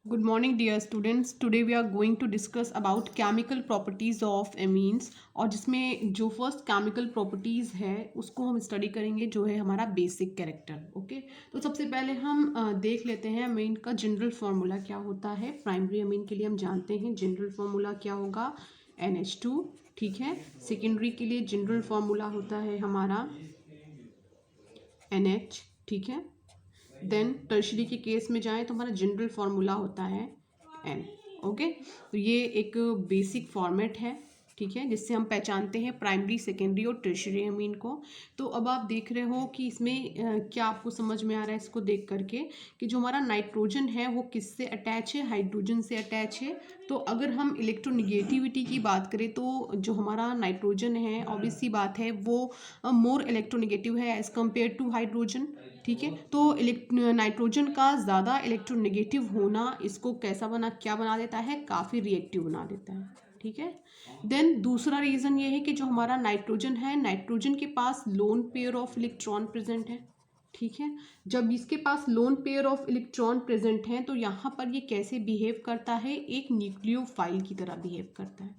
Good morning dear students. Today we are going to discuss about chemical properties of amines और जिसमें जो first chemical properties है उसको हम स्टडी करेंगे जो है हमारा बेसिक कैरेक्टर. ओके, तो सबसे पहले हम देख लेते हैं अमीन का जनरल फार्मूला क्या होता है. प्राइमरी अमीन के लिए हम जानते हैं जनरल फार्मूला क्या होगा, NH2. ठीक है. सेकेंडरी के लिए जनरल फार्मूला होता है हमारा NH. ठीक है. देन टर्शरी के केस में जाएं तो हमारा जनरल फार्मूला होता है N. ओके, तो ये एक बेसिक फॉर्मेट है. ठीक है, जिससे हम पहचानते हैं प्राइमरी, सेकेंडरी और टर्शरी अमीन को. तो अब आप देख रहे हो कि इसमें क्या आपको समझ में आ रहा है इसको देख करके कि जो हमारा नाइट्रोजन है वो किससे अटैच है, हाइड्रोजन से अटैच है. तो अगर हम इलेक्ट्रोनिगेटिविटी की बात करें तो जो हमारा नाइट्रोजन है ऑब्वियस सी बात है वो मोर इलेक्ट्रोनिगेटिव है एज़ कम्पेयर टू हाइड्रोजन. ठीक है, तो नाइट्रोजन का ज़्यादा इलेक्ट्रोनेगेटिव होना इसको क्या बना देता है, काफ़ी रिएक्टिव बना देता है. ठीक है. देन दूसरा रीज़न ये है कि जो हमारा नाइट्रोजन है, नाइट्रोजन के पास lone pair of electron present है. ठीक है, जब इसके पास lone pair of electron present है तो यहाँ पर ये कैसे बिहेव करता है, एक न्यूक्लियोफाइल की तरह बिहेव करता है.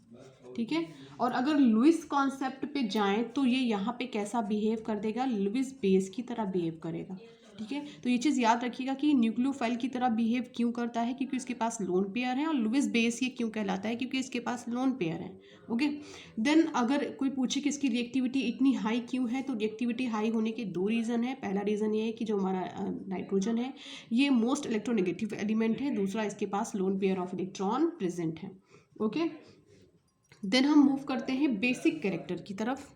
ठीक है, और अगर लुइस कॉन्सेप्ट पे जाएं तो ये यहाँ पे कैसा बिहेव कर देगा, लुइस बेस की तरह बिहेव करेगा. ठीक है, तो ये चीज़ याद रखिएगा कि न्यूक्लियोफाइल की तरह बिहेव क्यों करता है, क्योंकि इसके पास लोन पेयर है. और लुइस बेस ये क्यों कहलाता है, क्योंकि इसके पास लोन पेयर है. ओके, देन अगर कोई पूछे कि इसकी रिएक्टिविटी इतनी हाई क्यों है, तो रिएक्टिविटी हाई होने के दो रीज़न है. पहला रीज़न ये है कि जो हमारा नाइट्रोजन है ये मोस्ट इलेक्ट्रोनेगेटिव एलिमेंट है. दूसरा, इसके पास lone pair of electron present है. ओके, देन हम मूव करते हैं बेसिक कैरेक्टर की तरफ.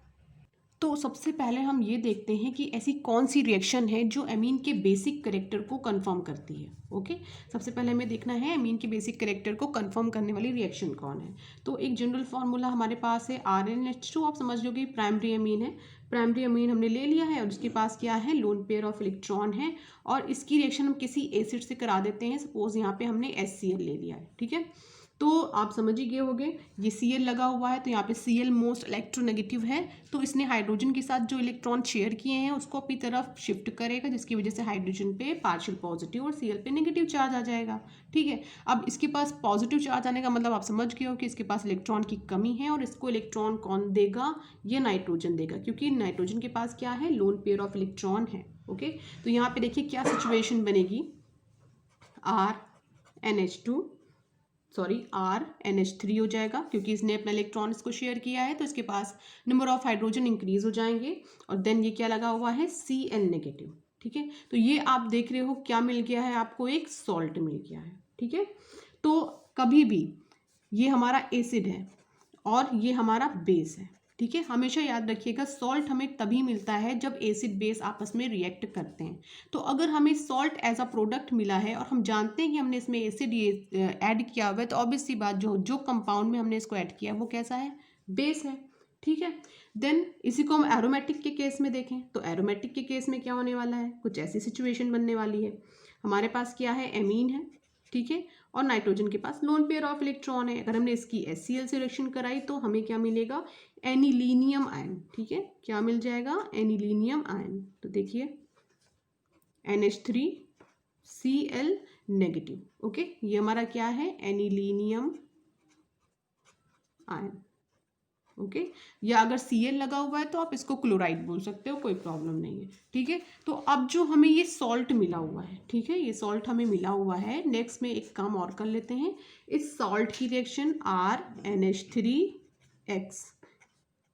तो सबसे पहले हम ये देखते हैं कि ऐसी कौन सी रिएक्शन है जो अमीन के बेसिक कैरेक्टर को कंफर्म करती है. ओके, सबसे पहले हमें देखना है अमीन के बेसिक कैरेक्टर को कंफर्म करने वाली रिएक्शन कौन है. तो एक जनरल फार्मूला हमारे पास है RnH2. आप समझ लो कि प्राइमरी अमीन है. प्राइमरी अमीन हमने ले लिया है और उसके पास क्या है, लोन पेयर ऑफ इलेक्ट्रॉन है. और इसकी रिएक्शन हम किसी एसिड से करा देते हैं. सपोज यहाँ पे हमने HCl ले लिया है. ठीक है, तो आप समझ ही गए होंगे ये Cl लगा हुआ है तो यहाँ पे Cl मोस्ट इलेक्ट्रोनेगेटिव है. तो इसने हाइड्रोजन के साथ जो इलेक्ट्रॉन शेयर किए हैं उसको अपनी तरफ शिफ्ट करेगा, जिसकी वजह से हाइड्रोजन पे पार्शियल पॉजिटिव और Cl पे नेगेटिव चार्ज आ जाएगा. ठीक है, अब इसके पास पॉजिटिव चार्ज आने का मतलब आप समझ गए हो कि इसके पास इलेक्ट्रॉन की कमी है. और इसको इलेक्ट्रॉन कौन देगा, ये नाइट्रोजन देगा, क्योंकि नाइट्रोजन के पास क्या है, लोन पेयर ऑफ इलेक्ट्रॉन है. ओके, तो यहाँ पे देखिए क्या सिचुएशन बनेगी, RnH3 हो जाएगा क्योंकि इसने अपना इलेक्ट्रॉन इसको शेयर किया है. तो इसके पास नंबर ऑफ हाइड्रोजन इंक्रीज हो जाएंगे. और देन ये क्या लगा हुआ है, Cl नेगेटिव. ठीक है, तो ये आप देख रहे हो क्या मिल गया है आपको, एक सॉल्ट मिल गया है. ठीक है, तो कभी भी ये हमारा एसिड है और ये हमारा बेस है. ठीक है, हमेशा याद रखिएगा सॉल्ट हमें तभी मिलता है जब एसिड बेस आपस में रिएक्ट करते हैं. तो अगर हमें सॉल्ट एज अ प्रोडक्ट मिला है और हम जानते हैं कि हमने इसमें एसिड ऐड किया हुआ है, तो ऑब्वियस सी बात जो जो कंपाउंड में हमने इसको ऐड किया वो कैसा है, बेस है. ठीक है, देन इसी को हम एरोमेटिक के केस में देखें तो एरोमेटिक के केस में क्या होने वाला है, कुछ ऐसी सिचुएशन बनने वाली है. हमारे पास क्या है, एमीन है. ठीक है, और नाइट्रोजन के पास लोन पेयर ऑफ इलेक्ट्रॉन है. अगर हमने इसकी HCl से रिएक्शन कराई तो हमें क्या मिलेगा, एनिलीनियम आयन. ठीक है, क्या मिल जाएगा, एनिलीनियम आयन. तो देखिए NH3Cl नेगेटिव. ओके, ये हमारा क्या है, एनिलीनियम आयन. ओके, या अगर Cl लगा हुआ है तो आप इसको क्लोराइड बोल सकते हो, कोई प्रॉब्लम नहीं है. ठीक है, तो अब जो हमें ये सॉल्ट मिला हुआ है, ठीक है, ये सॉल्ट हमें मिला हुआ है. नेक्स्ट में एक काम और कर लेते हैं, इस सॉल्ट की रिएक्शन RnH3X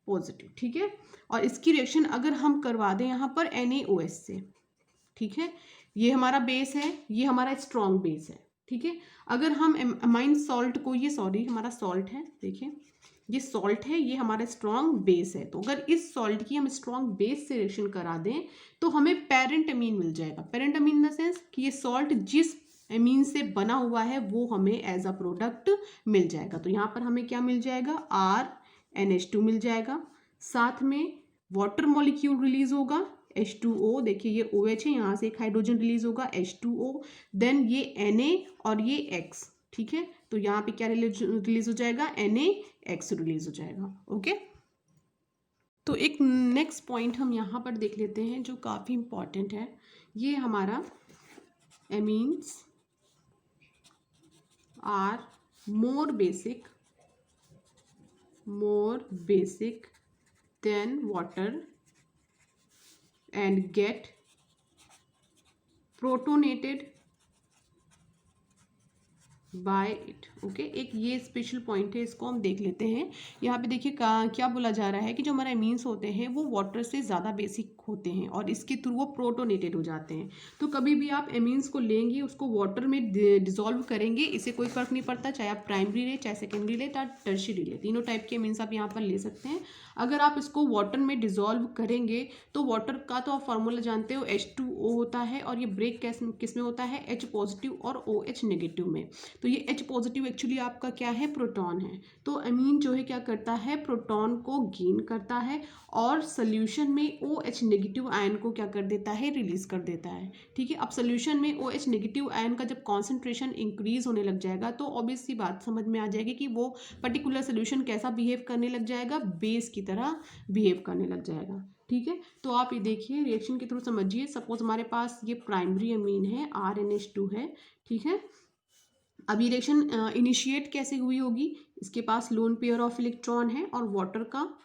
पॉजिटिव. ठीक है, और इसकी रिएक्शन अगर हम करवा दें यहाँ पर NaOH से. ठीक है, ये हमारा बेस है, ये हमारा स्ट्रॉन्ग बेस है. ठीक है, अगर हम अमाइन सॉल्ट को, ये सॉरी हमारा सॉल्ट है, देखिए ये सॉल्ट है, ये हमारा स्ट्रॉन्ग बेस है. तो अगर इस सॉल्ट की हम स्ट्रॉन्ग बेस से रिएक्शन करा दें तो हमें पेरेंट अमीन मिल जाएगा. Parent amine in the sense कि ये सॉल्ट जिस अमीन से बना हुआ है वो हमें एज अ प्रोडक्ट मिल जाएगा. तो यहाँ पर हमें क्या मिल जाएगा, RnH2 मिल जाएगा. साथ में वाटर मॉलिक्यूल रिलीज होगा H2O. देखिए ये OH है, यहाँ से एक हाइड्रोजन रिलीज होगा H2O. देन ये Na और ये X. ठीक है, तो यहाँ पे क्या रिलीज हो जाएगा, NaX रिलीज हो जाएगा. ओके, तो एक नेक्स्ट पॉइंट हम यहाँ पर देख लेते हैं जो काफ़ी इंपॉर्टेंट है. ये हमारा amines are more basic than water and get protonated by it. Okay, एक ये स्पेशल पॉइंट है, इसको हम देख लेते हैं। यहाँ पे देखिए क्या बोला जा रहा है कि जो हमारे एमीन्स होते हैं वो वाटर से ज़्यादा बेसिक होते हैं और इसके थ्रू वो प्रोटोनेटेड हो जाते हैं। तो कभी भी आप एमीन्स को लेंगे, उसको वाटर में डिजोल्व करेंगे, इससे कोई फर्क नहीं पड़ता, चाहे आप प्राइमरी ले, चाहे सेकेंडरी ले, चाहे टर्शियरी ले, तीनों टाइप के एमीन्स आप यहाँ पर ले सकते हैं। अगर आप इसको वाटर में डिजोल्व करेंगे तो वाटर का तो आप फार्मूला जानते हो, H2O होता है, और ये ब्रेक किस में होता है, H पॉजिटिव और OH नेगेटिव में। तो ये H पॉजिटिव एक्चुअली आपका क्या है, प्रोटॉन है। तो अमीन जो है क्या करता है, प्रोटॉन को गेन करता है और सोल्यूशन में OH नेगेटिव आयन को क्या कर देता है, रिलीज कर देता है। ठीक है, अब सोल्यूशन में OH नेगेटिव आयन का जब कॉन्सेंट्रेशन इंक्रीज होने लग जाएगा तो ऑब्वियस सी बात समझ में आ जाएगी कि वो पर्टिकुलर सोल्यूशन कैसा बिहेव करने लग जाएगा, बेस की तरह बिहेव करने लग जाएगा। ठीक है, तो आप ये देखिए रिएक्शन के थ्रू समझिए। सपोज हमारे पास ये प्राइमरी अमीन है, RNH2 है। ठीक है, अब ये रिएक्शन इनिशिएट कैसे हुई होगी, इसके पास लोन पेयर ऑफ इलेक्ट्रॉन है और वाटर का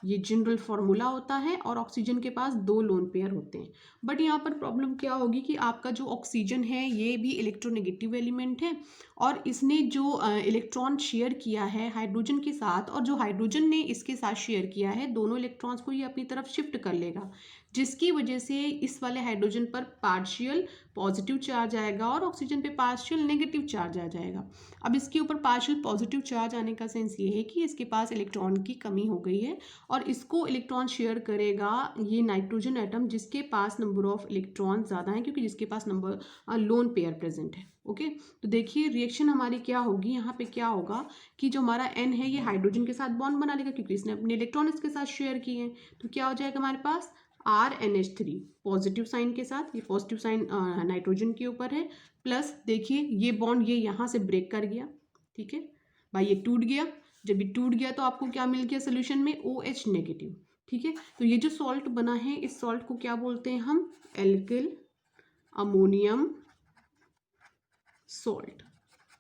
ये जनरल फॉर्मूला होता है और ऑक्सीजन के पास 2 लोन पेयर होते हैं। बट यहाँ पर प्रॉब्लम क्या होगी कि आपका जो ऑक्सीजन है ये भी इलेक्ट्रोनेगेटिव एलिमेंट है और इसने जो इलेक्ट्रॉन शेयर किया है हाइड्रोजन के साथ, और जो हाइड्रोजन ने इसके साथ शेयर किया है, दोनों इलेक्ट्रॉन्स को ये अपनी तरफ शिफ्ट कर लेगा, जिसकी वजह से इस वाले हाइड्रोजन पर पार्शियल पॉजिटिव चार्ज आएगा और ऑक्सीजन पे पार्शियल नेगेटिव चार्ज आ जाएगा। अब इसके ऊपर पार्शियल पॉजिटिव चार्ज आने का सेंस ये है कि इसके पास इलेक्ट्रॉन की कमी हो गई है और इसको इलेक्ट्रॉन शेयर करेगा ये नाइट्रोजन एटम, जिसके पास नंबर ऑफ इलेक्ट्रॉन ज़्यादा है, क्योंकि जिसके पास नंबर लोन पेयर प्रेजेंट है। ओके, तो देखिए रिएक्शन हमारी क्या होगी, यहाँ पे क्या होगा कि जो हमारा N है ये हाइड्रोजन के साथ बॉन्ड बना लेगा क्योंकि इसने अपने इलेक्ट्रॉन इसके साथ शेयर किए हैं। तो क्या हो जाएगा हमारे पास RNH3 पॉजिटिव साइन के साथ, ये पॉजिटिव साइन नाइट्रोजन के ऊपर है, प्लस देखिए ये बॉन्ड ये यहाँ से ब्रेक कर गया। ठीक है भाई, ये टूट गया। जब ये टूट गया तो आपको क्या मिल गया सोल्यूशन में, OH नेगेटिव। ठीक है, तो ये जो सॉल्ट बना है इस सॉल्ट को क्या बोलते हैं हम, एल्किल अमोनियम सॉल्ट।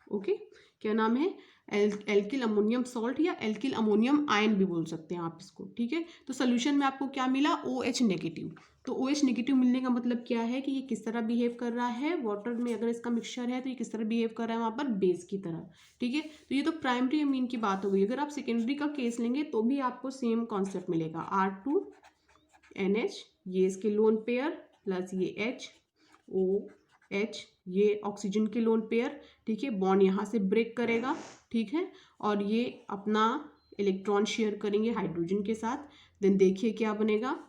ओके, क्या नाम है, एल्किल अमोनियम सॉल्ट या एल्किल अमोनियम आयन भी बोल सकते हैं आप इसको। ठीक है, तो सोल्यूशन में आपको क्या मिला, OH नेगेटिव। तो OH नेगेटिव मिलने का मतलब क्या है कि ये किस तरह बिहेव कर रहा है वाटर में, अगर इसका मिक्सचर है तो ये किस तरह बिहेव कर रहा है वहाँ पर, बेस की तरह। ठीक है, तो ये तो प्राइमरी अमीन की बात हो गई। अगर आप सेकेंडरी का केस लेंगे तो भी आपको सेम कॉन्सेप्ट मिलेगा, R2NH, ये इसके लोन पेयर, प्लस ये HOH, ये ऑक्सीजन के लोन पेयर। ठीक है, बॉन्ड यहाँ से ब्रेक करेगा। ठीक है, और ये अपना इलेक्ट्रॉन शेयर करेंगे हाइड्रोजन के साथ। देन देखिए क्या बनेगा,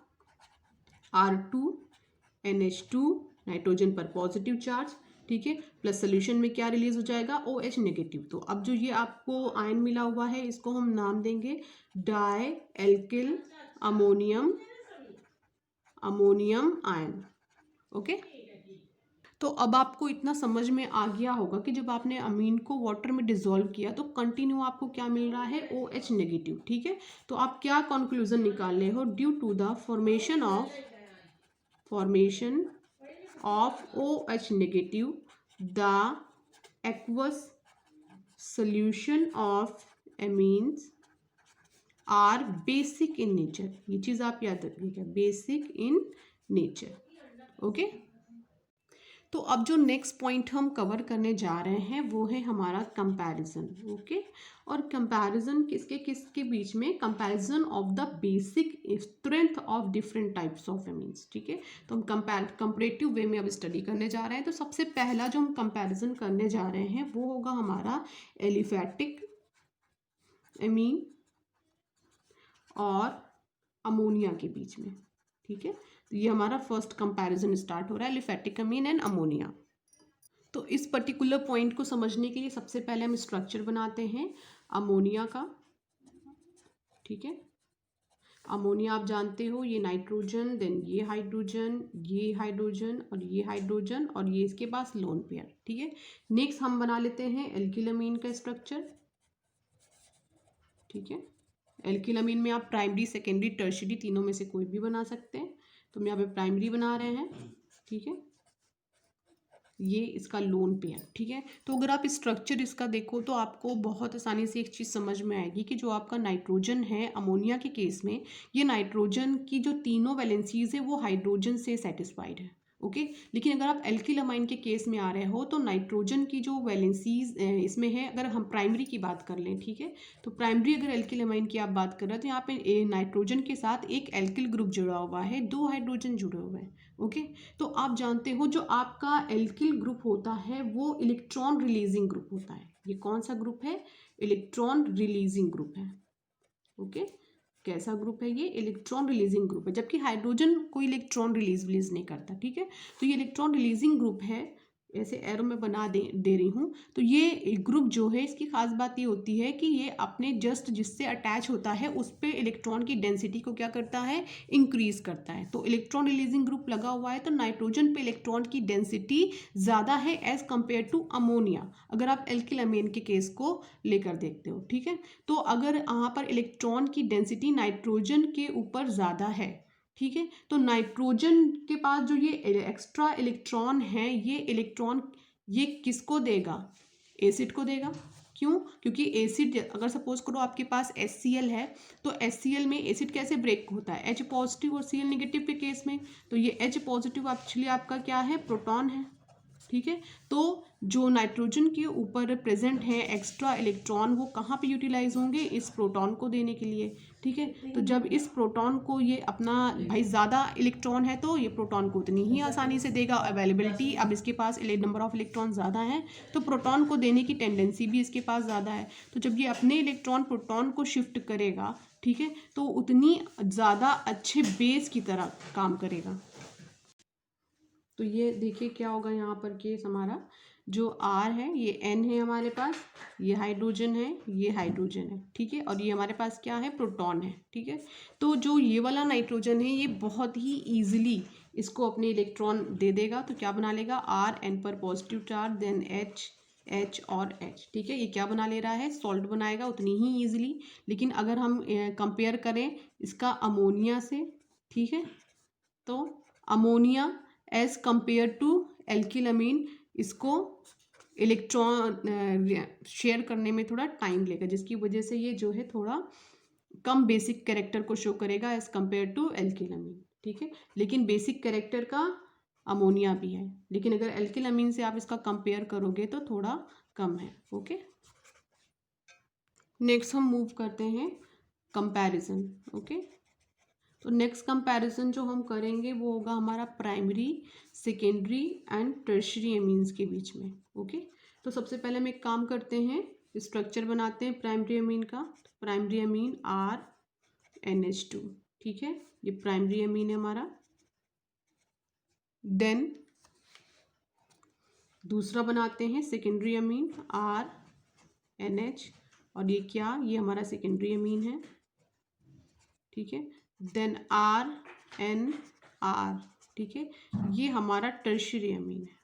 R2NH2, नाइट्रोजन पर पॉजिटिव चार्ज। ठीक है, प्लस सोल्यूशन में क्या रिलीज हो जाएगा, OH नेगेटिव। तो अब जो ये आपको आयन मिला हुआ है इसको हम नाम देंगे dialkyl ammonium ion. Okay, तो अब आपको इतना समझ में आ गया होगा कि जब आपने अमीन को वाटर में डिसॉल्व किया तो कंटिन्यू आपको क्या मिल रहा है, OH नेगेटिव। ठीक है, तो आप क्या कंक्लूजन निकाल रहे हो, due to the formation of OH negative the aqueous solution of amines are basic in nature. ये चीज़ आप याद रखिएगा, बेसिक इन नेचर। ओके, तो अब जो नेक्स्ट पॉइंट हम कवर करने जा रहे हैं वो है हमारा कंपैरिजन। ओके, और कंपैरिजन किसके बीच में, comparison of the basic strength of different types of amines. ठीक है, तो हम कंपैरेटिव वे में अब स्टडी करने जा रहे हैं। तो सबसे पहला जो हम कंपैरिजन करने जा रहे हैं वो होगा हमारा एलिफेटिक एमीन और अमोनिया के बीच में। ठीक है, तो ये हमारा फर्स्ट कंपैरिजन स्टार्ट हो रहा है, एलिफेटिक अमीन एंड अमोनिया। तो इस पर्टिकुलर पॉइंट को समझने के लिए सबसे पहले हम स्ट्रक्चर बनाते हैं अमोनिया का। ठीक है, अमोनिया आप जानते हो ये नाइट्रोजन, देन ये हाइड्रोजन और ये हाइड्रोजन और ये इसके पास लोन पेयर। ठीक है, नेक्स्ट हम बना लेते हैं एल्किल अमीन का स्ट्रक्चर। ठीक है, एल्किल अमीन में आप प्राइमरी, सेकेंडरी, टर्शियरी तीनों में से कोई भी बना सकते हैं। तो हम यहाँ पे प्राइमरी बना रहे हैं। ठीक है, ये इसका लोन पेयर, ठीक है। तो अगर आप स्ट्रक्चर इसका देखो तो आपको बहुत आसानी से एक चीज़ समझ में आएगी कि जो आपका नाइट्रोजन है अमोनिया के केस में, ये नाइट्रोजन की जो तीनों वैलेंसीज है वो हाइड्रोजन से सेटिस्फाइड है, ओके। लेकिन अगर आप एल्किल अमाइन के केस में आ रहे हो तो नाइट्रोजन की जो वैलेंसीज इसमें है, अगर हम प्राइमरी की बात कर लें, ठीक है, तो प्राइमरी अगर एल्किल अमाइन की आप बात कर रहे हो तो यहाँ पे नाइट्रोजन के साथ एक एल्किल ग्रुप जुड़ा हुआ है, 2 हाइड्रोजन जुड़े हुए हैं, ओके। तो आप जानते हो जो आपका एल्किल ग्रुप होता है वो इलेक्ट्रॉन रिलीजिंग ग्रुप होता है। ये कौन सा ग्रुप है? इलेक्ट्रॉन रिलीजिंग ग्रुप है, ओके। कैसा ग्रुप है? ये इलेक्ट्रॉन रिलीजिंग ग्रुप है, जबकि हाइड्रोजन कोई इलेक्ट्रॉन रिलीज नहीं करता, ठीक है। तो ये इलेक्ट्रॉन रिलीजिंग ग्रुप है, ऐसे एरो में बना दे रही हूँ। तो ये ग्रुप जो है इसकी खास बात ये होती है कि ये अपने जस्ट जिससे अटैच होता है उस पर इलेक्ट्रॉन की डेंसिटी को क्या करता है? इंक्रीज करता है। तो इलेक्ट्रॉन रिलीजिंग ग्रुप लगा हुआ है तो नाइट्रोजन पे इलेक्ट्रॉन की डेंसिटी ज़्यादा है एज कम्पेयर टू अमोनिया, अगर आप एल्किल अमीन के केस को लेकर देखते हो, ठीक है। तो अगर यहाँ पर इलेक्ट्रॉन की डेंसिटी नाइट्रोजन के ऊपर ज़्यादा है, ठीक है, तो नाइट्रोजन के पास जो ये एक्स्ट्रा इलेक्ट्रॉन है, ये इलेक्ट्रॉन ये किसको देगा? एसिड को देगा। क्यों? क्योंकि एसिड अगर सपोज करो आपके पास HCl है तो HCl में एसिड कैसे ब्रेक होता है? H पॉजिटिव और Cl नेगेटिव के केस में। तो ये H पॉजिटिव एक्चुअली आपका क्या है? प्रोटॉन है, ठीक है। तो जो नाइट्रोजन के ऊपर प्रेजेंट है एक्स्ट्रा इलेक्ट्रॉन वो कहाँ पे यूटिलाइज होंगे? इस प्रोटॉन को देने के लिए, ठीक है। तो जब इस प्रोटॉन को ये अपना भाई ज़्यादा इलेक्ट्रॉन है तो ये प्रोटॉन को उतनी ही आसानी से देगा, अवेलेबिलिटी, अब इसके पास नंबर ऑफ इलेक्ट्रॉन ज़्यादा है तो प्रोटॉन को देने की टेंडेंसी भी इसके पास ज़्यादा है। तो जब ये अपने इलेक्ट्रॉन प्रोटॉन को शिफ्ट करेगा, ठीक है, तो उतनी ज़्यादा अच्छे बेस की तरह काम करेगा। तो ये देखिए क्या होगा यहाँ पर केस हमारा जो R है ये N है हमारे पास, ये हाइड्रोजन है, ये हाइड्रोजन है, ठीक है, और ये हमारे पास क्या है? प्रोटॉन है, ठीक है। तो जो ये वाला नाइट्रोजन है ये बहुत ही ईजिली इसको अपने इलेक्ट्रॉन दे देगा। तो क्या बना लेगा? R N पर पॉजिटिव चार्ज, देन H और H, ठीक है। ये क्या बना ले रहा है? सॉल्ट बनाएगा उतनी ही ईजिली। लेकिन अगर हम कंपेयर करें इसका अमोनिया से, ठीक है, तो ammonia as compare to alkyl amine इसको इलेक्ट्रॉन शेयर करने में थोड़ा टाइम लेगा, जिसकी वजह से ये जो है थोड़ा कम बेसिक कैरेक्टर को शो करेगा एज कंपेयर टू एल्किल अमीन, ठीक है। लेकिन बेसिक कैरेक्टर का अमोनिया भी है, लेकिन अगर एल्किल अमीन से आप इसका कंपेयर करोगे तो थोड़ा कम है, ओके। नेक्स्ट हम मूव करते हैं कंपैरिजन, ओके। तो नेक्स्ट कंपैरिजन जो हम करेंगे वो होगा हमारा primary, secondary and tertiary amines के बीच में, ओके। तो सबसे पहले हम एक काम करते हैं, स्ट्रक्चर बनाते हैं प्राइमरी एमीन का। तो प्राइमरी एमीन RNH2, ठीक है, ये प्राइमरी एमीन है हमारा। देन दूसरा बनाते हैं सेकेंडरी एमीन RNH, और ये क्या? ये हमारा सेकेंडरी एमीन है, ठीक है। देन RNR, ठीक है, ये हमारा टर्शियरी अमीन है,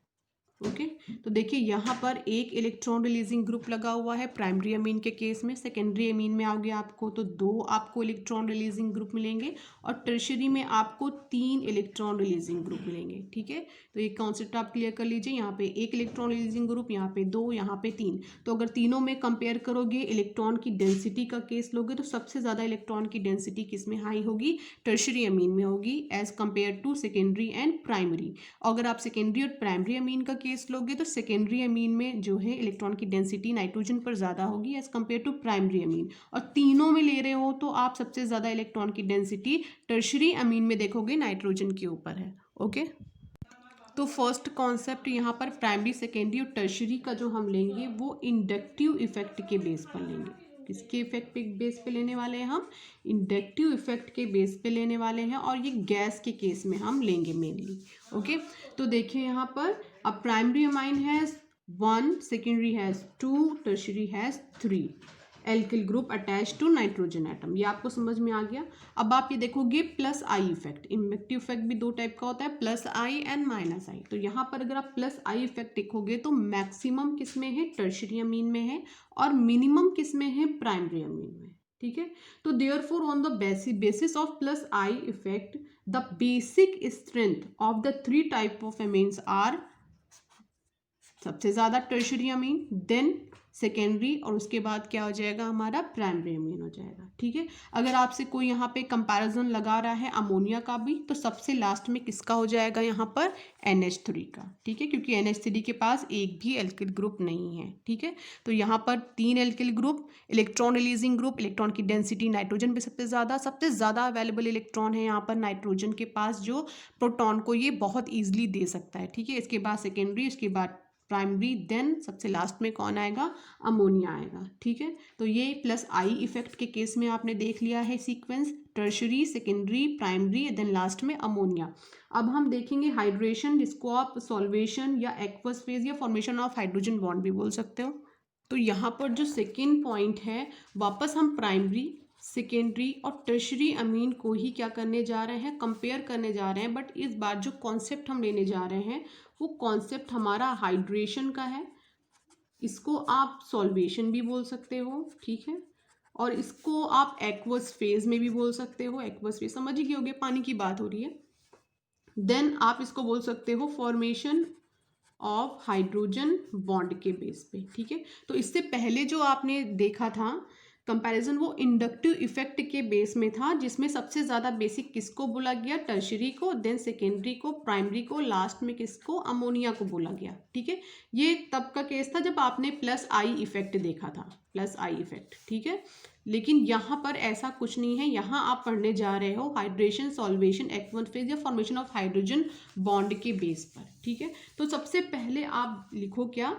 ओके। तो देखिए यहाँ पर एक इलेक्ट्रॉन रिलीजिंग ग्रुप लगा हुआ है प्राइमरी अमीन के केस में। सेकेंडरी अमीन में आओगे आपको तो 2 आपको इलेक्ट्रॉन रिलीजिंग ग्रुप मिलेंगे, और टर्शियरी में आपको 3 इलेक्ट्रॉन रिलीजिंग ग्रुप मिलेंगे, ठीक है। तो ये कॉन्सेप्ट आप क्लियर कर लीजिए। यहाँ पे 1 इलेक्ट्रॉन रिलीजिंग ग्रुप, यहाँ पे 2, यहाँ पे 3। तो अगर तीनों में कंपेयर करोगे इलेक्ट्रॉन की डेंसिटी का केस लोगे तो सबसे ज़्यादा इलेक्ट्रॉन की डेंसिटी किस में हाई होगी? टर्शियरी अमीन में होगी as compared to secondary and primary. अगर आप सेकेंडरी और प्राइमरी अमीन का केस लोगे तो सेकेंडरी अमीन में जो है इलेक्ट्रॉन की डेंसिटी नाइट्रोजन पर ज़्यादा होगी as compared to primary amine. और तीनों में ले रहे हो तो आप सबसे ज़्यादा इलेक्ट्रॉन की डेंसिटी टर्शियरी अमीन में देखोगे नाइट्रोजन के ऊपर है, ओके। तो फर्स्ट कॉन्सेप्ट यहाँ पर प्राइमरी, सेकेंडरी और टर्शियरी का जो हम लेंगे वो इंडक्टिव इफेक्ट के बेस पर लेंगे। किसके इफेक्ट पे बेस पे लेने वाले हैं? हम इंडक्टिव इफेक्ट के बेस पे लेने वाले हैं, और ये गैस के केस में हम लेंगे मेनली, ओके। तो देखिए यहाँ पर अब primary amine has 1, secondary has 2, tertiary has 3 alkyl group attach to nitrogen atom. ये आपको समझ में आ गया। अब आप ये देखोगे प्लस आई इफेक्ट, इन्वेक्टिव इफेक्ट भी 2 टाइप का होता है, प्लस आई एंड माइनस आई। तो यहाँ पर अगर आप प्लस आई इफेक्ट देखोगे तो मैक्सिमम किस में है? टर्शियरी अमीन में है, और मिनिमम किस में है? प्राइमरी अमीन में, ठीक है। तो therefore on the basis of plus I effect the basic strength of the 3 type of amines are सबसे ज़्यादा टर्शरी अमीन, देन सेकेंडरी, और उसके बाद क्या हो जाएगा हमारा प्राइमरी अमीन हो जाएगा। ठीक है, अगर आपसे कोई यहाँ पे कंपैरिजन लगा रहा है अमोनिया का भी, तो सबसे लास्ट में किसका हो जाएगा यहाँ पर NH3 का। ठीक है, क्योंकि NH3 के पास एक भी एल्किल ग्रुप नहीं है। ठीक है, तो यहाँ पर 3 alkyl group, electron releasing group, electron की डेंसिटी नाइट्रोजन पे सबसे ज़्यादा अवेलेबल इलेक्ट्रॉन है यहाँ पर नाइट्रोजन के पास, जो प्रोटॉन को ये बहुत ईजिली दे सकता है। ठीक है, इसके बाद सेकेंडरी, इसके बाद प्राइमरी, देन सबसे लास्ट में कौन आएगा, अमोनिया आएगा। ठीक है, तो ये प्लस आई इफेक्ट के केस में आपने देख लिया है sequence, tertiary, secondary, primary, then last में अमोनिया। अब हम देखेंगे हाइड्रेशन, जिसको आप सॉल्वेशन या एक्वस फेज या फॉर्मेशन ऑफ हाइड्रोजन बॉन्ड भी बोल सकते हो। तो यहाँ पर जो सेकेंड पॉइंट है, वापस हम प्राइमरी, सेकेंडरी और टर्शरी अमीन को ही क्या करने जा रहे हैं, कंपेयर करने जा रहे हैं। बट इस बार जो कॉन्सेप्ट हम लेने जा रहे हैं वो कॉन्सेप्ट हमारा हाइड्रेशन का है। इसको आप सॉल्वेशन भी बोल सकते हो। ठीक है, और इसको आप एक्वस फेज में भी बोल सकते हो। एक्वस फेज समझ ही गए होगे, पानी की बात हो रही है। देन आप इसको बोल सकते हो फॉर्मेशन ऑफ हाइड्रोजन बॉन्ड के बेस पे। ठीक है, तो इससे पहले जो आपने देखा था कंपैरिजन, वो इंडक्टिव इफेक्ट के बेस में था, जिसमें सबसे ज़्यादा बेसिक किसको बोला गया, टर्शरी को, देन सेकेंडरी को, प्राइमरी को, लास्ट में किसको, अमोनिया को बोला गया। ठीक है, ये तब का केस था जब आपने प्लस आई इफेक्ट देखा था, प्लस आई इफेक्ट। ठीक है, लेकिन यहाँ पर ऐसा कुछ नहीं है। यहाँ आप पढ़ने जा रहे हो हाइड्रेशन, सॉल्वेशन, एक्वस फेज या फॉर्मेशन ऑफ हाइड्रोजन बॉन्ड के बेस पर। ठीक है, तो सबसे पहले आप लिखो क्या,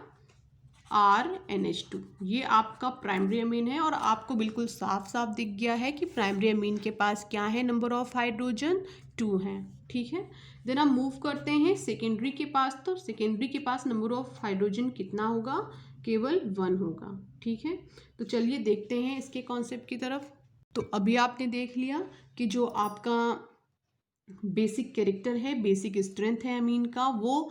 RNH2, ये आपका प्राइमरी अमीन है, और आपको बिल्कुल साफ साफ दिख गया है कि प्राइमरी अमीन के पास क्या है, नंबर ऑफ हाइड्रोजन 2 है। ठीक है, देन हम मूव करते हैं सेकेंडरी के पास। तो सेकेंडरी के पास नंबर ऑफ हाइड्रोजन कितना होगा, केवल 1 होगा। ठीक है, तो चलिए देखते हैं इसके कॉन्सेप्ट की तरफ। तो अभी आपने देख लिया कि जो आपका बेसिक कैरेक्टर है, बेसिक स्ट्रेंथ है अमीन का, वो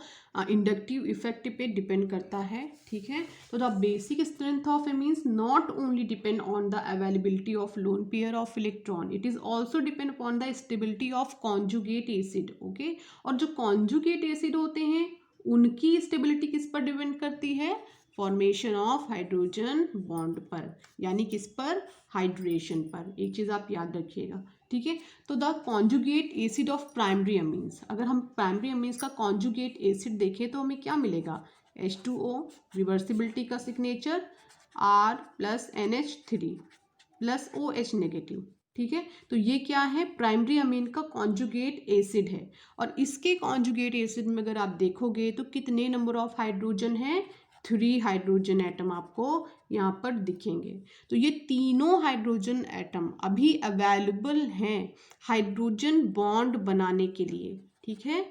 इंडक्टिव इफेक्ट पे डिपेंड करता है। ठीक है, तो the basic strength of amines not only depend on the availability of loan pair of electron, it is also depend upon the stability of conjugate acid. Okay, और जो कॉन्जुगेट एसिड होते हैं उनकी स्टेबिलिटी किस पर डिपेंड करती है, formation of hydrogen bond पर, यानी किस पर, हाइड्रेशन पर। एक चीज़ आप याद रखिएगा। ठीक है, तो the conjugate acid of primary amines, अगर हम प्राइमरी अमीन्स का कॉन्जुगेट एसिड देखें तो हमें क्या मिलेगा, H2O, रिवर्सिबिलिटी का signature R plus NH3 plus OH negative. ठीक है, तो ये क्या है, प्राइमरी अमीन का कॉन्जुगेट एसिड है। और इसके कॉन्जुगेट एसिड में अगर आप देखोगे तो कितने नंबर ऑफ हाइड्रोजन है, 3 हाइड्रोजन एटम आपको यहाँ पर दिखेंगे। तो ये तीनों हाइड्रोजन एटम अभी अवेलेबल हैं हाइड्रोजन बॉन्ड बनाने के लिए। ठीक है,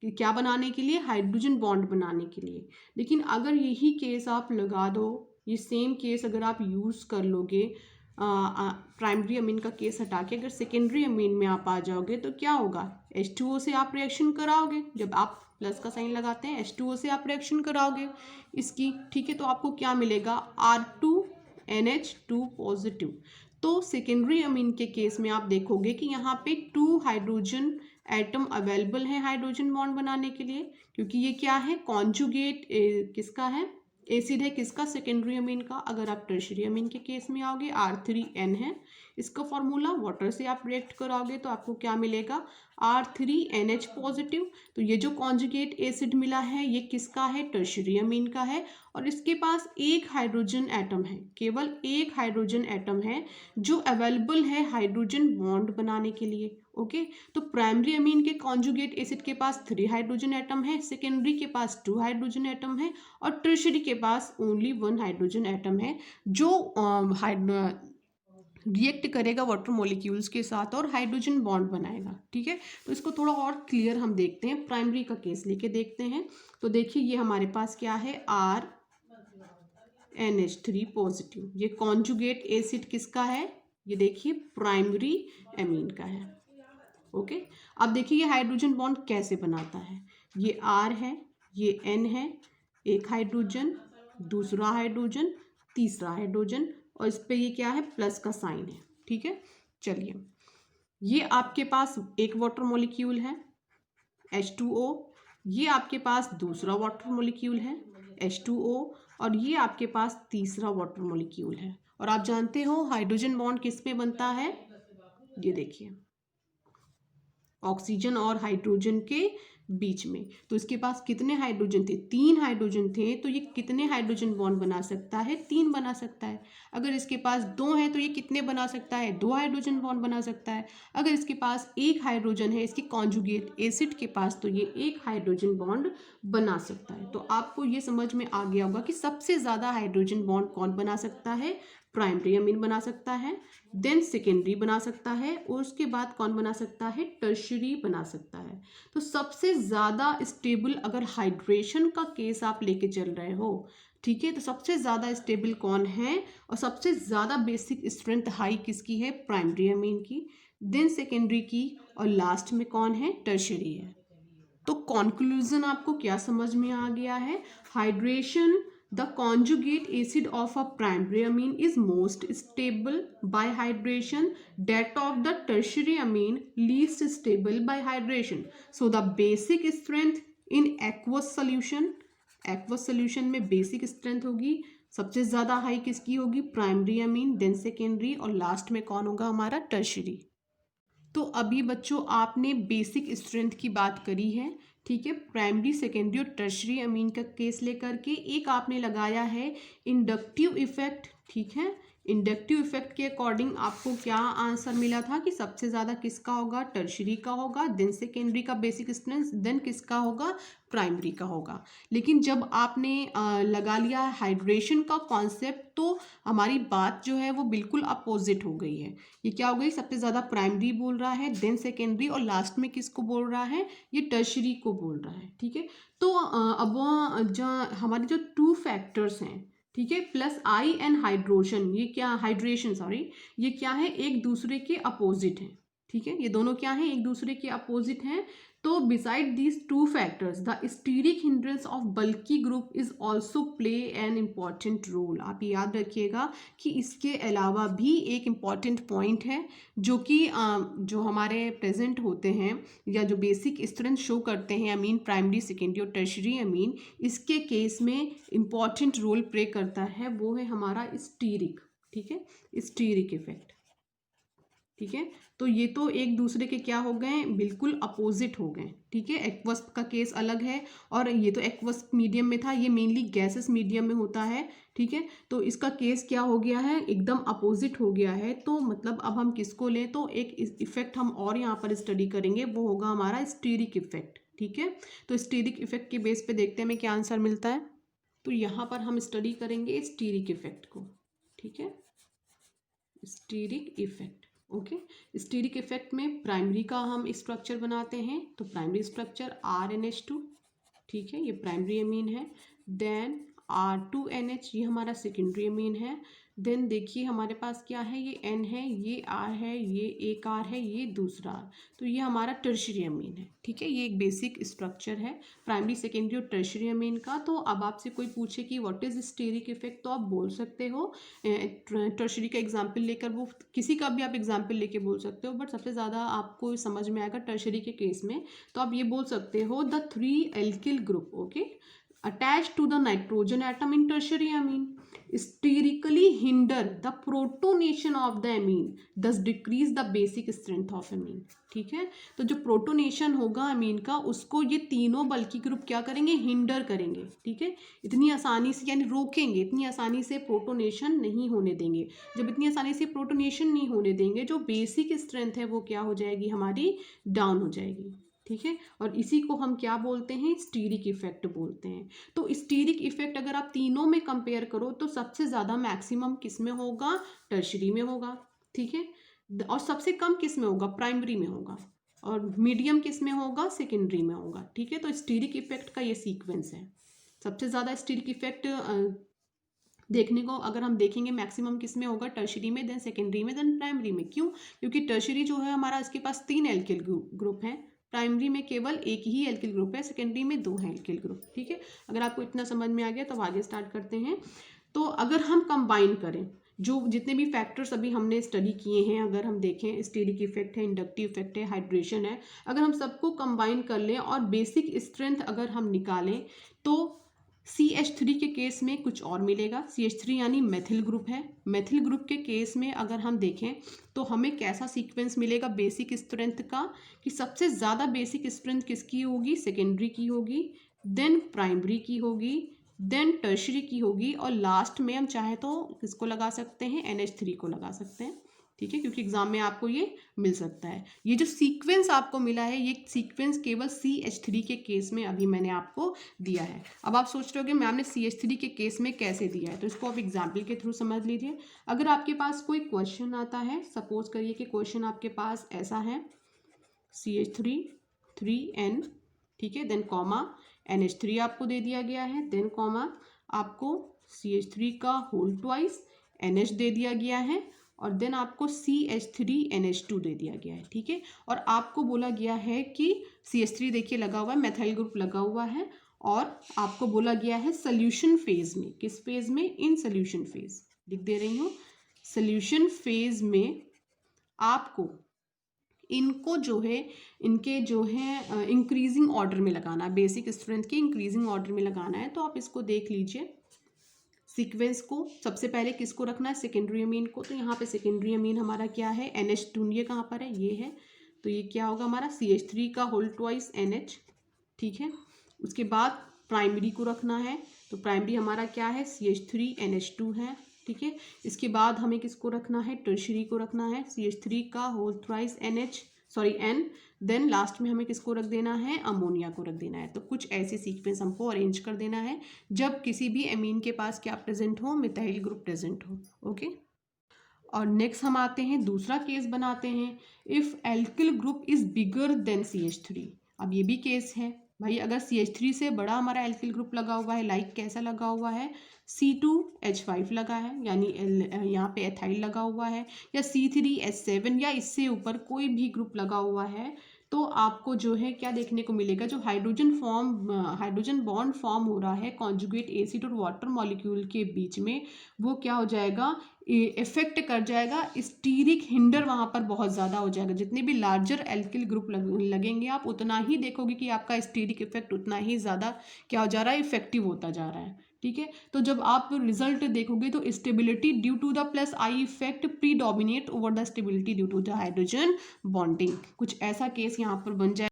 कि क्या बनाने के लिए, हाइड्रोजन बॉन्ड बनाने के लिए। लेकिन अगर यही केस आप लगा दो, ये सेम केस अगर आप यूज़ कर लोगे, प्राइमरी अमीन का केस हटा के अगर सेकेंडरी अमीन में आप आ जाओगे, तो क्या होगा, H2O से आप रिएक्शन कराओगे। जब आप प्लस का साइन लगाते हैं H2O से आप रिएक्शन कराओगे इसकी। ठीक है, तो आपको क्या मिलेगा, R2NH2 पॉजिटिव। तो सेकेंडरी अमीन के केस में आप देखोगे कि यहाँ पे 2 हाइड्रोजन एटम अवेलेबल हैं हाइड्रोजन बॉन्ड बनाने के लिए, क्योंकि ये क्या है, कॉन्जुगेट किसका है, एसिड है, किसका, सेकेंडरी अमीन का। अगर आप टर्शरी अमीन के केस में आओगे, R3N है इसका फॉर्मूला, वाटर से आप रिएक्ट कराओगे तो आपको क्या मिलेगा, R3NH पॉजिटिव। तो ये जो कॉन्जुगेट एसिड मिला है ये किसका है, टर्शरी अमीन का है, और इसके पास एक हाइड्रोजन एटम है, केवल एक हाइड्रोजन एटम है जो अवेलेबल है हाइड्रोजन बॉन्ड बनाने के लिए। ओके, तो प्राइमरी अमीन के कॉन्जुगेट एसिड के पास 3 हाइड्रोजन एटम है, सेकेंडरी के पास 2 हाइड्रोजन एटम है, और टर्शरी के पास ओनली 1 हाइड्रोजन एटम है, जो रिएक्ट करेगा वाटर मॉलिक्यूल्स के साथ और हाइड्रोजन बॉन्ड बनाएगा। ठीक है, तो इसको थोड़ा और क्लियर हम देखते हैं, प्राइमरी का केस लेके देखते हैं। तो देखिए ये हमारे पास क्या है, RNH3 पॉजिटिव, ये कॉन्जुगेट एसिड किसका है, ये देखिए प्राइमरी अमीन का है। ओके, अब देखिए ये हाइड्रोजन बॉन्ड कैसे बनाता है, ये R है, ये N है, एक हाइड्रोजन, दूसरा हाइड्रोजन, तीसरा हाइड्रोजन, और इस पे ये क्या है, प्लस का साइन है। ठीक है, चलिए ये आपके पास एक वाटर मॉलिक्यूल है H2O, ये आपके पास दूसरा वाटर मॉलिक्यूल है H2O, और ये आपके पास तीसरा वाटर मॉलिक्यूल है। और आप जानते हो हाइड्रोजन बॉन्ड किस में बनता है, ये देखिए ऑक्सीजन और हाइड्रोजन के बीच में। तो इसके पास कितने हाइड्रोजन थे, 3 हाइड्रोजन थे, तो ये कितने हाइड्रोजन बॉन्ड बना सकता है, 3 बना सकता है। अगर इसके पास 2 है तो ये कितने बना सकता है, 2 हाइड्रोजन बॉन्ड बना सकता है। अगर इसके पास 1 हाइड्रोजन है इसके कॉन्जुगेट एसिड के पास, तो ये 1 हाइड्रोजन बॉन्ड बना सकता है। तो आपको ये समझ में आ गया होगा कि सबसे ज़्यादा हाइड्रोजन बॉन्ड कौन बना सकता है, प्राइमरी अमीन बना सकता है, देन सेकेंडरी बना सकता है, और उसके बाद कौन बना सकता है, टर्शरी बना सकता है। तो सबसे ज़्यादा स्टेबल अगर हाइड्रेशन का केस आप लेके चल रहे हो, ठीक है, तो सबसे ज़्यादा स्टेबल कौन है और सबसे ज़्यादा बेसिक स्ट्रेंथ हाई किसकी है, प्राइमरी अमीन की, देन सेकेंडरी की, और लास्ट में कौन है, टर्शरी है। तो कॉन्क्लूजन आपको क्या समझ में आ गया है, hydration the conjugate acid of a primary amine is most stable by hydration, that of the tertiary amine least stable by hydration. So the basic strength in aqueous solution में basic strength होगी, सबसे ज़्यादा high किसकी होगी, primary amine, then secondary, और last में कौन होगा हमारा, टर्शरी। तो अभी बच्चों आपने बेसिक स्ट्रेंथ की बात करी है, ठीक है, प्राइमरी सेकेंडरी और टर्शरी अमीन का केस लेकर के। एक आपने लगाया है इंडक्टिव इफेक्ट, ठीक है, इंडक्टिव इफेक्ट के अकॉर्डिंग आपको क्या आंसर मिला था कि सबसे ज़्यादा किसका होगा, टर्शरी का होगा, देन सेकेंडरी का बेसिक स्ट्रेंथ, देन किसका होगा, प्राइमरी का होगा। लेकिन जब आपने लगा लिया हाइड्रेशन का कॉन्सेप्ट, तो हमारी बात जो है वो बिल्कुल अपोजिट हो गई है। ये क्या हो गई, सबसे ज़्यादा प्राइमरी बोल रहा है, देन सेकेंडरी, और लास्ट में किसको बोल रहा है, ये टर्शरी को बोल रहा है, ठीक है। तो अब जो हमारे जो 2 फैक्टर्स हैं, ठीक है, प्लस आई एंड हाइड्रोजन, ये क्या, हाइड्रेशन सॉरी, ये क्या है, एक दूसरे के अपोजिट हैं, ठीक है, ये दोनों क्या हैं, एक दूसरे के अपोजिट हैं। तो beside these 2 factors the steric hindrance of bulky group is also play an important role. आप याद रखिएगा कि इसके अलावा भी एक इम्पॉर्टेंट पॉइंट है जो कि जो हमारे प्रेजेंट होते हैं या जो बेसिक स्ट्रेंथ शो करते हैं अमीन, प्राइमरी सेकेंडरी और टर्शरी अमीन, इसके केस में इम्पॉर्टेंट रोल प्ले करता है, वो है हमारा स्टीरिक, ठीक है, स्टीरिक इफेक्ट, ठीक है। तो ये तो एक दूसरे के क्या हो गए, बिल्कुल अपोजिट हो गए, ठीक है। एक्वस का केस अलग है, और ये तो एक्वस मीडियम में था, ये मेनली गैसेस मीडियम में होता है, ठीक है। तो इसका केस क्या हो गया है, एकदम अपोजिट हो गया है। तो मतलब अब हम किसको लें, तो एक इफेक्ट हम और यहाँ पर स्टडी करेंगे, वो होगा हमारा स्टीरिक इफेक्ट, ठीक है। तो स्टीरिक इफेक्ट के बेस पे देखते हैं हमें क्या आंसर मिलता है। तो यहाँ पर हम स्टडी करेंगे स्टीरिक इफेक्ट को, ठीक है, steric effect, okay. Steric effect में प्राइमरी का हम स्ट्रक्चर बनाते हैं, तो प्राइमरी स्ट्रक्चर RNH2, ठीक है, ये प्राइमरी अमीन है, देन R2NH, ये हमारा सेकेंडरी अमीन है, देन देखिए हमारे पास क्या है, ये N है, ये R है, ये एक R है, ये दूसरा R, तो ये हमारा टर्शरी अमीन है, ठीक है। ये एक बेसिक स्ट्रक्चर है प्राइमरी सेकेंडरी और टर्शरी अमीन का। तो अब आपसे कोई पूछे कि व्हाट इज स्टीरिक इफेक्ट, तो आप बोल सकते हो टर्शरी का एग्जाम्पल लेकर, वो किसी का भी आप एग्जाम्पल लेके बोल सकते हो, बट सबसे ज़्यादा आपको समझ में आएगा टर्शरी के केस में। तो आप ये बोल सकते हो the 3 alkyl group, okay, attached to the nitrogen atom in tertiary amine sterically hinder the protonation of the amine, thus decrease the basic strength of amine, ठीक है। तो जो प्रोटोनेशन होगा अमीन का, उसको ये तीनों बल्कि ग्रुप क्या करेंगे, हिंडर करेंगे, ठीक है, इतनी आसानी से, यानी रोकेंगे, इतनी आसानी से प्रोटोनेशन नहीं होने देंगे। जब इतनी आसानी से प्रोटोनेशन नहीं होने देंगे, जो बेसिक स्ट्रेंथ है वो क्या हो जाएगी, हमारी डाउन हो जाएगी, ठीक है। और इसी को हम क्या बोलते हैं, स्टीरिक इफेक्ट बोलते हैं। तो स्टीरिक इफेक्ट अगर आप तीनों में कंपेयर करो, तो सबसे ज़्यादा मैक्सिमम किस में होगा, टर्शरी में होगा, ठीक है, और सबसे कम किस में होगा, प्राइमरी में होगा, और मीडियम किस में होगा, सेकेंडरी में होगा, ठीक है। तो स्टीरिक इफेक्ट का ये सीक्वेंस है। सबसे ज़्यादा स्टीरिक इफेक्ट देखने को अगर हम देखेंगे मैक्सिमम किस में होगा, टर्शरी में, देन सेकेंडरी में, देन प्राइमरी में। क्यों, क्योंकि टर्शरी जो है हमारा, इसके पास 3 एल्किल ग्रुप हैं, प्राइमरी में केवल एक ही एल्किल ग्रुप है, सेकेंडरी में 2 हैं एल्किल ग्रुप, ठीक है। अगर आपको इतना समझ में आ गया तो आगे स्टार्ट करते हैं। तो अगर हम कंबाइन करें जो जितने भी फैक्टर्स अभी हमने स्टडी किए हैं, अगर हम देखें स्टीरिक इफेक्ट है, इंडक्टिव इफेक्ट है, हाइड्रेशन है, अगर हम सबको कंबाइन कर लें और बेसिक स्ट्रेंथ अगर हम निकालें, तो CH3 के केस में कुछ और मिलेगा। CH3 यानी मेथिल ग्रुप है। मेथिल ग्रुप के केस में अगर हम देखें तो हमें कैसा सीक्वेंस मिलेगा बेसिक स्ट्रेंथ का, कि सबसे ज़्यादा बेसिक स्ट्रेंथ किसकी होगी, सेकेंडरी की होगी, देन प्राइमरी की होगी, देन टर्शरी की होगी, और लास्ट में हम चाहे तो किसको लगा सकते हैं, NH3 को लगा सकते हैं। ठीक है, क्योंकि एग्जाम में आपको ये मिल सकता है। ये जो सीक्वेंस आपको मिला है, ये सीक्वेंस केवल CH3 के केस में अभी मैंने आपको दिया है। अब आप सोच रहे हो कि मैम ने CH3 के केस में कैसे दिया है, तो इसको आप एग्जाम्पल के थ्रू समझ लीजिए। अगर आपके पास कोई क्वेश्चन आता है, सपोज करिए कि क्वेश्चन आपके पास ऐसा है, CH3 3N, ठीक है, देन कॉमा NH3 आपको दे दिया गया है, देन कॉमा आपको CH3 का होल ट्वाइस NH दे दिया गया है, और देन आपको CH3NH2 दे दिया गया है। ठीक है, और आपको बोला गया है कि CH3 देखिए लगा हुआ है, मेथाइल ग्रुप लगा हुआ है, और आपको बोला गया है सोल्यूशन फेज में, किस फेज में, इन सोल्यूशन फेज, लिख दे रही हूँ, सोल्यूशन फेज में आपको इनको जो है, इनके जो है इंक्रीजिंग ऑर्डर में लगाना है, बेसिक स्ट्रेंथ के इंक्रीजिंग ऑर्डर में लगाना है। तो आप इसको देख लीजिए सीक्वेंस को। सबसे पहले किसको रखना है, सेकेंडरी अमीन को। तो यहाँ पे सेकेंडरी अमीन हमारा क्या है, NH2, ये कहाँ पर है, ये है। तो ये क्या होगा हमारा CH3 का होल ट्वाइस NH। ठीक है, उसके बाद प्राइमरी को रखना है, तो प्राइमरी हमारा क्या है, CH3NH2 है। ठीक है, इसके बाद हमें किसको रखना है, टर्शरी को रखना है, CH3 का whole twice N। Then last में हमें किसको रख देना है, अमोनिया को रख देना है। तो कुछ ऐसी सीक्वेंस हमको अरेंज कर देना है जब किसी भी अमीन के पास क्या प्रेजेंट हो, मिथाइल ग्रुप प्रेजेंट हो। ओके, और नेक्स्ट हम आते हैं, दूसरा केस बनाते हैं, if alkyl group is bigger than CH3। अब ये भी केस है भाई, अगर CH3 से बड़ा हमारा एल्किल ग्रुप लगा हुआ है, लाइक कैसा लगा हुआ है, C2H5 लगा है, यानी यहाँ पे एथाइल लगा हुआ है, या C3H7 या इससे ऊपर कोई भी ग्रुप लगा हुआ है, तो आपको जो है क्या देखने को मिलेगा, जो हाइड्रोजन बॉन्ड फॉर्म हो रहा है कॉन्जुगेट एसिड और वाटर मॉलिक्यूल के बीच में, वो क्या हो जाएगा, इफेक्ट कर जाएगा, स्टीरिक हिंडर वहाँ पर बहुत ज़्यादा हो जाएगा। जितने भी लार्जर एल्किल ग्रुप लगेंगे आप उतना ही देखोगे कि आपका स्टीरिक इफेक्ट उतना ही ज़्यादा क्या हो जा रहा है, इफेक्टिव होता जा रहा है। ठीक है, तो जब आप रिजल्ट देखोगे तो stability due to the plus I effect predominate over the stability due to the hydrogen bonding, कुछ ऐसा केस यहाँ पर बन जाए।